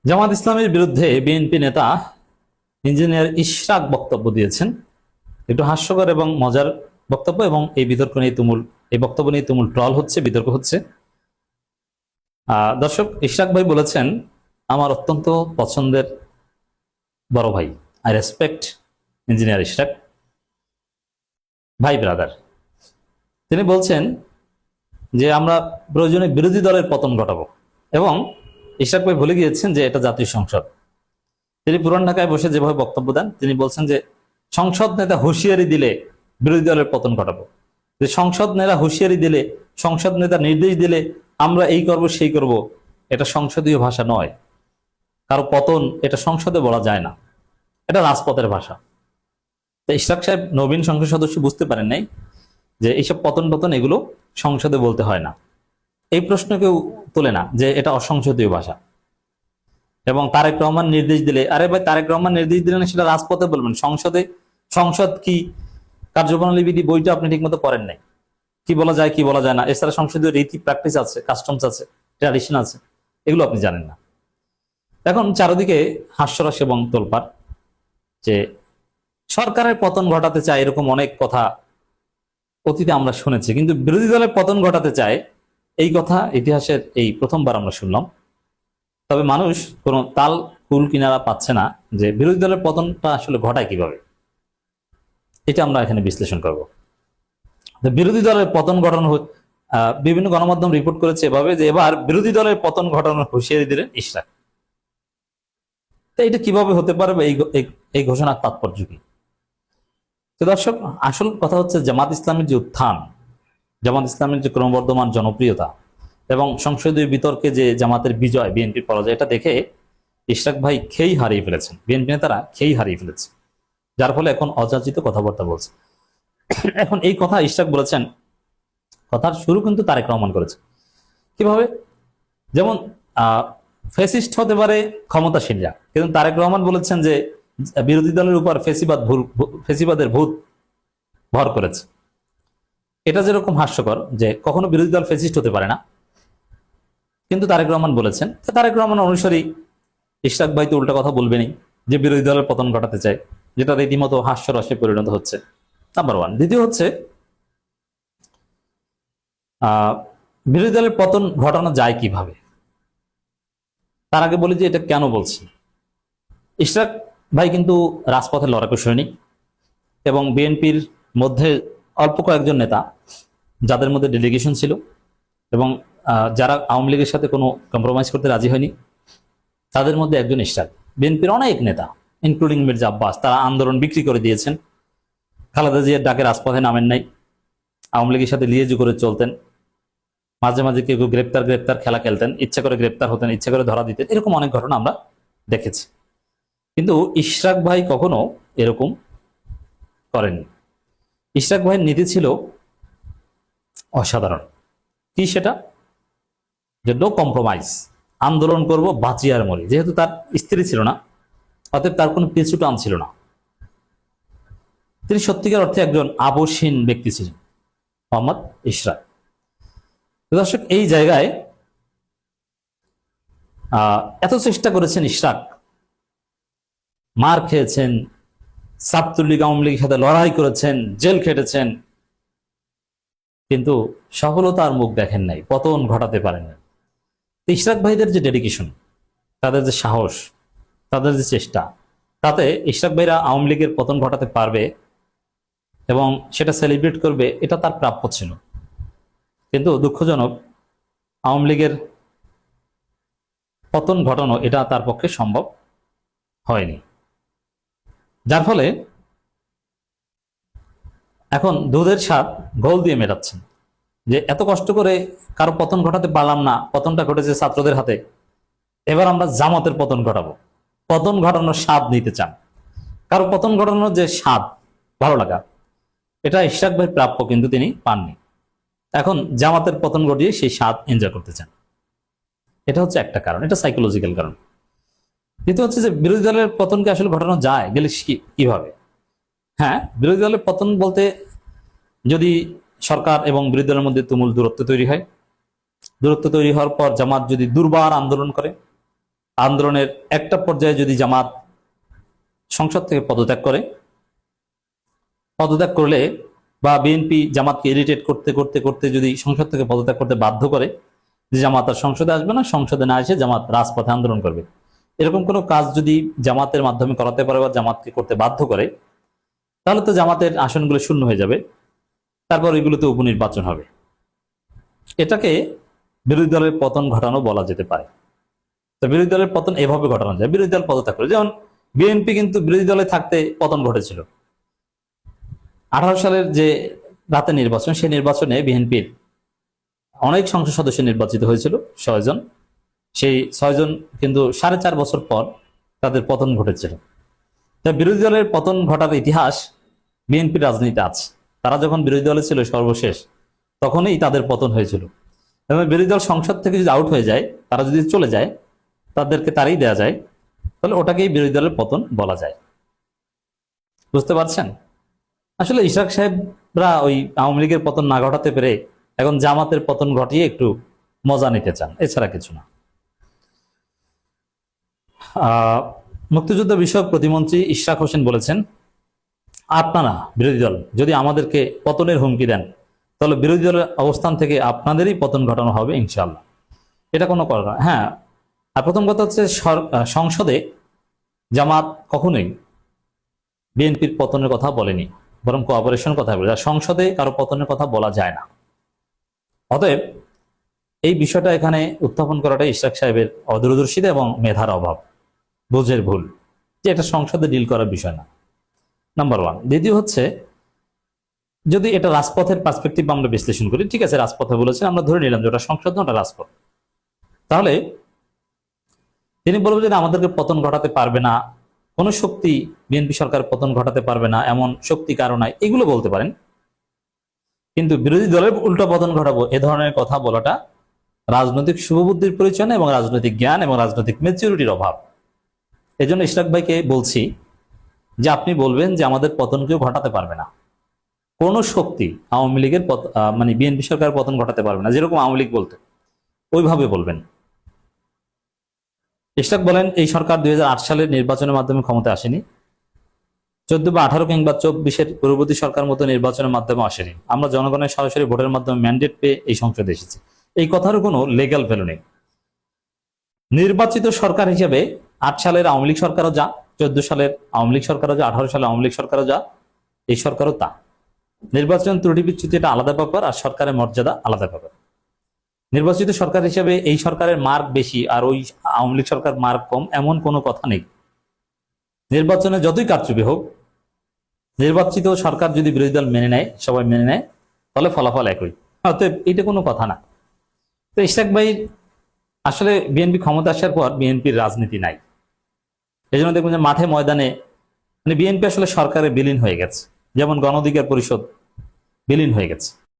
জামাত ইসলামের বিরুদ্ধে বিএনপি নেতা ইঞ্জিনিয়ার ইশরাক বক্তব্য দিয়েছেন। একটু হাস্যকর এবং মজার বক্তব্য, এবং এই বক্তব্য নিয়ে তুমুল ট্রল হচ্ছে, বিতর্ক হচ্ছে। দর্শক, ইশরাক ভাই বলেছেন, আমার অত্যন্ত পছন্দের বড় ভাই, আই রেসপেক্ট ইঞ্জিনিয়ার ইশরাক ভাই, ব্রাদার। তিনি বলছেন যে আমরা প্রয়োজনে বিরোধী দলের পতন ঘটাবো, এবং ইশরাক ভাই ভুলে গিয়েছেন যে এটা জাতীয় সংসদ। তিনি পুরান ঢাকায় বসে যেভাবে বক্তব্য দেন, তিনি বলছেন যে সংসদ নেতা হুঁশিয়ারি দিলে বিরোধী দলের পতন ঘটাবো, যে সংসদ নেতা হুঁশিয়ারি দিলে, সংসদ নেতা নির্দেশ দিলে আমরা এই করব সেই করব, এটা সংসদীয় ভাষা নয়। কারো পতন এটা সংসদে বলা যায় না, এটা রাজপথের ভাষা। তো ইশরাক সাহেব নবীন সংসদ সদস্য বুঝতে পারেন নাই যে এইসব পতন এগুলো সংসদে বলতে হয় না। এই প্রশ্ন কেউ তোলে না যে এটা অসংসদীয় ভাষা। এবং তারেক রহমান নির্দেশ দিলে, আরে ভাই, তারেক রহমান নির্দেশ দিলেন সেটা রাজপথে বলবেন, সংসদে। সংসদ কি কার্যপ্রণালী বিধি বইটা আপনি ঠিক মতো পড়েন নাই, কি বলা যায় কি বলা যায় না। এছাড়া সংসদীয় রীতি প্র্যাকটিস আছে, কাস্টমস আছে, ট্র্যাডিশন আছে, এগুলো আপনি জানেন না। এখন চারদিকে হাস্যরস এবং তোলপাড় যে সরকারের পতন ঘটাতে চায়, এরকম অনেক কথা অতীতে আমরা শুনেছি, কিন্তু বিরোধী দলের পতন ঘটাতে চায় এই কথা ইতিহাসের এই প্রথমবার আমরা শুনলাম। তবে মানুষ কোনো তাল কুল কিনারা পাচ্ছে না যে বিরোধী দলের পতনটা আসলে ঘটায় কিভাবে, এটা আমরা এখানে বিশ্লেষণ করব। বিরোধী দলের পতন ঘটানো, বিভিন্ন গণমাধ্যম রিপোর্ট করেছে এভাবে যে এবার বিরোধী দলের পতন ঘটানোর হুঁশিয়ারি দিলেন ইশরাক। তো এটা কিভাবে হতে পারবে, এই ঘোষণার তাৎপর্য কি? তো দর্শক, আসল কথা হচ্ছে জামাত ইসলামের যে উত্থান, জামাত ইসলামের যে ক্রমবর্ধমান জনপ্রিয়তা এবং সংসদীয় বিতর্কে যে জামাতের বিজয়, বিএনপির পরাজয়, এটা দেখে ইশরাক ভাই খেই হারিয়ে ফেলেছেন, বিএনপি নেতারা খেই হারিয়ে ফেলেছে, যার ফলে এখন অযাচিত কথাবার্তা বলছে। এখন এই কথা ইশরাক বলেছেন, কথার শুরু কিন্তু তারেক রহমান করেছে। কিভাবে? যেমন ফ্যাসিস্ট হতে পারে ক্ষমতাসীনরা, কিন্তু তারেক রহমান বলেছেন যে বিরোধী দলের উপর ফেসিবাদের ভূত ভর করেছে। এটা যেরকম হাস্যকর যে কখনো বিরোধী দল ফ্যাসিস্ট হতে পারে না, কিন্তু তারেক রহমান বলেছেন। তারেক রহমান অনুসারী ইশরাক ভাই তো উল্টা কথা বলবেনই, যে বিরোধী দলের পতন ঘটাতে চায়, যেটা রীতিমতো হাস্যরসে পরিণত হচ্ছে। Number one. দ্বিতীয় হচ্ছে, বিরোধী দলের পতন ঘটানো যায় কিভাবে, তার আগে বলি যে এটা কেন বলছি। ইশরাক ভাই কিন্তু রাজপথের লড়াকু সৈনিক, এবং বিএনপির মধ্যে অল্প কয়েকজন নেতা যাদের মধ্যে ডেলিগেশন ছিল, এবং যারা আওয়ামী লীগের সাথে কোনো কম্প্রোমাইজ করতে রাজি হয়নি, তাদের মধ্যে একজন ইশরাক। বিএনপির অনেক নেতা ইনক্লুডিং মির্জা আব্বাস, তারা আন্দোলন বিক্রি করে দিয়েছেন, খালেদা জিয়ার ডাকে রাজপথে নামেন নাই, আওয়ামী লীগের সাথে লিয়েজু করে চলতেন, মাঝে মাঝে কেউ গ্রেপ্তার খেলা খেলতেন, ইচ্ছা করে গ্রেপ্তার হতেন, ইচ্ছা করে ধরা দিতেন, এরকম অনেক ঘটনা আমরা দেখেছি। কিন্তু ইশরাক ভাই কখনো এরকম করেননি। ইশরাক ভাইয়ের নীতি ছিল অসাধারণ। কি সেটা? যে নো কম্প্রোমাইজ, আন্দোলন করব বাঁচি আর মরি। যেহেতু তার স্ত্রী ছিল না, অতএব তার কোনো পিছু টান ছিল না। তিনি সত্যিকার অর্থে একজন আবশ্যীন ব্যক্তি ছিলেন, মোহাম্মদ ইশরাক। দর্শক, এই জায়গায় এত চেষ্টা করেছেন ইশরাক, মার খেয়েছেন, ছাত্রলীগ আওয়ামী লীগের সাথে লড়াই করেছেন, জেল খেটেছেন, কিন্তু সফলতার মুখ দেখেন নাই, পতন ঘটাতে পারেন নাই। ইশরাক ভাইদের যে ডেডিকেশন, তাদের যে সাহস, তাদের যে চেষ্টা, তাতে ইশরাক ভাইরা আওয়ামী লীগের পতন ঘটাতে পারবে এবং সেটা সেলিব্রেট করবে, এটা তার প্রাপ্য ছিল। কিন্তু দুঃখজনক, আওয়ামী লীগের পতন ঘটানো এটা তার পক্ষে সম্ভব হয়নি, যার ফলে এখন দুধের স্বাদ গোল দিয়ে মেটাচ্ছেন। যে এত কষ্ট করে কারো পতন ঘটাতে পারলাম না, পতনটা ঘটেছে ছাত্রদের হাতে, এবার আমরা জামাতের পতন ঘটাবো। পতন ঘটানোর স্বাদ নিতে চান, কারো পতন ঘটানোর যে স্বাদ, ভালো লাগা, এটা ইশরাক ভাই প্রাপ্য, কিন্তু তিনি পাননি। এখন জামাতের পতন ঘটিয়ে সেই স্বাদ এনজয় করতে চান। এটা হচ্ছে একটা কারণ, এটা সাইকোলজিক্যাল কারণ। দ্বিতীয় হচ্ছে যে বিরোধী দলের পতনকে আসলে ঘটানো যায় গেলে কিভাবে? হ্যাঁ, বিরোধী দলের পতন বলতে যদি সরকার এবং বিরোধী দলের মধ্যে তুমুল দূরত্ব তৈরি হয়, দূরত্ব তৈরি হওয়ার পর জামাত যদি দুর্বার আন্দোলন করে, আন্দোলনের একটা পর্যায়ে যদি জামাত সংসদ থেকে পদত্যাগ করলে বা বিএনপি জামাতকে ইরিটেট করতে করতে করতে যদি সংসদ থেকে পদত্যাগ করতে বাধ্য করে যে জামাত আর সংসদে আসবে না, সংসদে না এসে জামাত রাজপথে আন্দোলন করবে, এরকম কোনো কাজ যদি জামাতের মাধ্যমে করাতে পারে বা জামাতকে করতে বাধ্য করে, তাহলে তো জামাতের আসনগুলো শূন্য হয়ে যাবে, তারপর এগুলোতে উপনির্বাচন হবে। এটাকে বিরোধী দলের পতন ঘটানো বলা যেতে পারে। তো বিরোধী দলের পতন এভাবে ঘটানো যায়, বিরোধী দল পদত্যাগ করে। যেমন বিএনপি কিন্তু বিরোধী দলে থাকতে পতন ঘটেছিল। 18 সালের যে রাতে নির্বাচন, সেই নির্বাচনে বিএনপির অনেক সংসদ সদস্য নির্বাচিত হয়েছিল, 6 জন। সেই 6 জন কিন্তু 4.5 বছর পর তাদের পতন ঘটেছিল। তো বিরোধী দলের পতন ঘটার ইতিহাস বিএনপির রাজনীতিতে আছে। তারা যখন বিরোধী দলে ছিল সর্বশেষ, তখনই তাদের পতন হয়েছিল। এবং বিরোধী দল সংসদ থেকে যদি আউট হয়ে যায়, তারা যদি চলে যায়, তাদেরকে তারই দেয়া যায়, তাহলে ওটাকেই বিরোধী দলের পতন বলা যায়। বুঝতে পারছেন? আসলে ইশরাক সাহেবরা ওই আওয়ামী লীগের পতন না ঘটাতে পেরে এখন জামাতের পতন ঘটিয়ে একটু মজা নিতে চান, এছাড়া কিছু না। মুক্তিযুদ্ধ বিষয়ক প্রতিমন্ত্রী ইশরাক হোসেন বলেছেন, আপনারা বিরোধী দল যদি আমাদেরকে পতনের হুমকি দেন, তাহলে বিরোধী দলের অবস্থান থেকে আপনাদেরই পতন ঘটানো হবে ইনশাআল্লাহ। এটা কোনো কথা না। হ্যাঁ, আর প্রথম কথা হচ্ছে সংসদে জামাত কখনোই বিএনপির পতনের কথা বলেনি, বরং কোঅপারেশন কথা বলে। আর সংসদে কারো পতনের কথা বলা যায় না। অতএব এই বিষয়টা এখানে উত্থাপন করাটা ইশরাক সাহেবের অদূরদর্শিতা এবং মেধার অভাব, বোঝের ভুল, যে এটা সংসদে ডিল করার বিষয় না, নাম্বার 1। দ্বিতীয় হচ্ছে, যদি এটা রাজপথের পার্সপেক্টিভ আমরা বিশ্লেষণ করি, ঠিক আছে রাজপথে বলেছেন, আমরা ধরে নিলাম যে ওটা সংসদ না, ওটা রাজপথ, তাহলে তিনি বলবেন যে আমাদেরকে পতন ঘটাতে পারবে না, কোনো শক্তি বিএনপি সরকার পতন ঘটাতে পারবে না, এমন শক্তি কারো নাই, এগুলো বলতে পারেন। কিন্তু বিরোধী দলের উল্টো পতন ঘটাবো, এ ধরনের কথা বলাটা রাজনৈতিক শুভবুদ্ধির পরিচয় না, এবং রাজনৈতিক জ্ঞান এবং রাজনৈতিক ম্যাচুরিটির অভাব। এই জন্য ইশরাক ভাইকে বলছি যে আপনি বলবেন যে আমাদের পতন কেউ ঘটাতে পারবে না, কোন শক্তি আওয়ামী লীগের মানে বিএনপি সরকার পতন ঘটাতে পারবে না, যেরকম আওয়ামী লীগ বলতো ওইভাবে বলবেন। ইশরাক বলেন, এই সরকার 2008 সালের নির্বাচনের মাধ্যমে ক্ষমতায় আসেনি, 14 বা 18 কিংবা 24-এর পূর্ববর্তী সরকার মতো নির্বাচনের মাধ্যমে আসেনি। আমরা জনগণের সরাসরি ভোটের মাধ্যমে ম্যান্ডেট পেয়ে এই সংসদে এসেছি। এই কথারও কোনো লিগ্যাল ভ্যালু নেই। নির্বাচিত সরকার হিসেবে 8 সালের আওয়ামী লীগ সরকারও যা, 14 সালের আওয়ামী লীগ সরকারও যা, 18 সালের আওয়ামী লীগ সরকারও যা, এই সরকারও তা। নির্বাচন ত্রুটি বিচ্যুতি এটা আলাদা ব্যাপার, আর সরকারের মর্যাদা আলাদা ব্যাপার। নির্বাচিত সরকার হিসেবে এই সরকারের মার্ক বেশি আর ওই আওয়ামী লীগ সরকার মার্ক কম, এমন কোনো কথা নেই। নির্বাচনে যতই কারচুপি হোক, নির্বাচিত সরকার যদি বিরোধী দল মেনে নেয়, সবাই মেনে নেয়, তাহলে ফলাফল একই। অতএব এটা কোনো কথা না। তো ইশরাক ভাই আসলে বিএনপি ক্ষমতা আসার পর বিএনপির রাজনীতি নাই, এই জন্য দেখবেন যে মাঠে ময়দানে মানে বিএনপি আসলে সরকারে বিলীন হয়ে গেছে, যেমন গণ অধিকার পরিষদ বিলীন হয়ে গেছে।